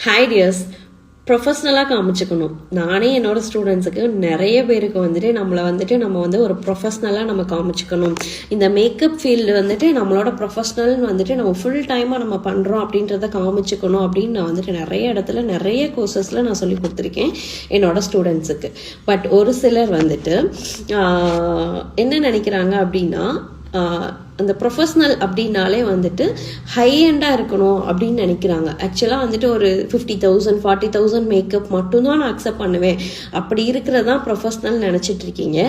Hi dears, ப்ரொஃபஷ்னலாக காமிச்சிக்கணும். நானே என்னோட ஸ்டூடெண்ட்ஸுக்கு நிறைய பேருக்கு நம்ம ஒரு ப்ரொஃபஷ்னலாக நம்ம காமிச்சிக்கணும். இந்த மேக்கப் ஃபீல்டு நம்மளோட ப்ரொஃபஷ்னல்னு நம்ம ஃபுல் டைமாக நம்ம பண்ணுறோம் அப்படின்றத காமிச்சிக்கணும் அப்படின்னு நான் நிறைய இடத்துல நிறைய கோர்சஸில் நான் சொல்லி கொடுத்துருக்கேன் என்னோட ஸ்டூடெண்ட்ஸுக்கு. பட் ஒரு சிலர் என்ன நினைக்கிறாங்க அப்படின்னா அந்த ப்ரொஃபஷ்னல் அப்படின்னாலே ஹை எண்டாக இருக்கணும் அப்படின்னு நினைக்கிறாங்க. ஆக்சுவலாக ஒரு 50,000 40,000 மேக்கப் மட்டும்தான் நான் அக்செப்ட் பண்ணுவேன் அப்படி இருக்கிறதா ப்ரொஃபஷ்னல் நினச்சிட்டு இருக்கீங்க.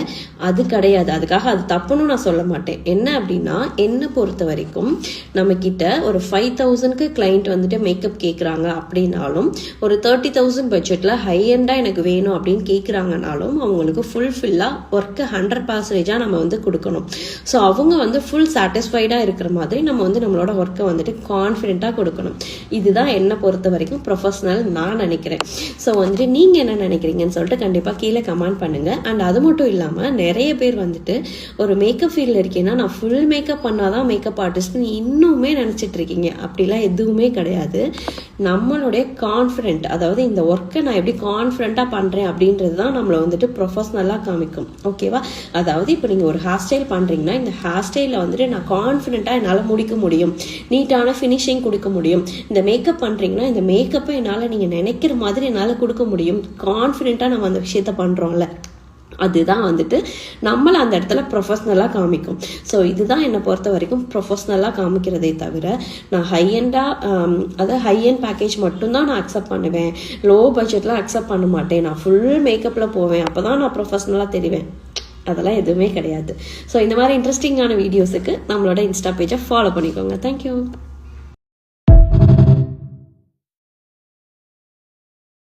அது கிடையாது. அதுக்காக அது தப்புன்னு நான் சொல்ல மாட்டேன். என்ன அப்படின்னா என்னை பொறுத்த வரைக்கும் நம்மக்கிட்ட ஒரு 5,000க்கு கிளைண்ட் மேக்கப் கேட்குறாங்க அப்படின்னாலும் ஒரு 30,000 பட்ஜெட்டில் ஹை எண்டாக எனக்கு வேணும் அப்படின்னு கேட்குறாங்கனாலும் அவங்களுக்கு ஃபுல்ஃபில்லாக ஒர்க்கு 100% நம்ம கொடுக்கணும். ஸோ அவங்க ஃபுல் சாட்டிஸ்ஃபைடாக இருக்கிற மாதிரி நம்ம நம்மளோட ஒர்க்கை கான்ஃபிடென்ட்டாக கொடுக்கணும். இதுதான் என்னை பொறுத்த வரைக்கும் ப்ரொஃபஷ்னல் நான் நினைக்கிறேன். ஸோ நீங்கள் என்ன நினைக்கிறீங்கன்னு சொல்லிட்டு கண்டிப்பாக கீழே கமெண்ட் பண்ணுங்கள். அண்ட் அது மட்டும் இல்லாமல் நிறைய பேர் ஒரு மேக்கப் ஃபீல்டில் இருக்கீங்கன்னா நான் ஃபுல் மேக்கப் பண்ணாதான் மேக்கப் ஆர்டிஸ்ட்னு இன்னுமே நினச்சிட்டு இருக்கீங்க. அப்படிலாம் எதுவுமே கிடையாது. நம்மளுடைய கான்ஃபிடென்ட், அதாவது இந்த ஒர்க்கை நான் எப்படி கான்ஃபிடென்ட்டாக பண்ணுறேன் அப்படின்றது தான் நம்மளை ப்ரொஃபஷ்னலாக காமிக்கும். ஓகேவா? அதாவது இப்போ நீங்கள் ஒரு ஹேர் ஸ்டைல் பண்ணுறீங்கன்னா இந்த ஹேர் ஸ்டைலில் நான் கான்ஃபிடென்ட்டாக என்னால் முடிக்க முடியும், நீட்டான ஃபினிஷிங் கொடுக்க முடியும். இந்த மேக்கப் பண்ணுறீங்கன்னா இந்த மேக்கப்பை என்னால் நீங்கள் நினைக்கிற மாதிரி என்னால் கொடுக்க முடியும். கான்ஃபிடென்ட்டாக நம்ம அந்த விஷயத்த பண்ணுறோம்ல, அதுதான் நம்மளை அந்த இடத்துல ப்ரொஃபஷ்னலாக காமிக்கும். ஸோ இதுதான் என்னை பொறுத்த வரைக்கும் ப்ரொஃபஷ்னலாக காமிக்கிறதே தவிர நான் ஹை எண்ட் பேக்கேஜ் மட்டும்தான் நான் அக்செப்ட் பண்ணுவேன், லோ பட்ஜெட்லாம் அக்செப்ட் பண்ண மாட்டேன், நான் ஃபுல் மேக்கப்பில் போவேன் அப்போ தான் நான் ப்ரொஃபஷ்னலாக தெரிவேன், அதெல்லாம் எதுவுமே கிடையாது. ஸோ இந்த மாதிரி இன்ட்ரெஸ்டிங்கான வீடியோஸுக்கு நம்மளோட இன்ஸ்டா பேஜை ஃபாலோ பண்ணிக்கோங்க. தேங்க்யூ.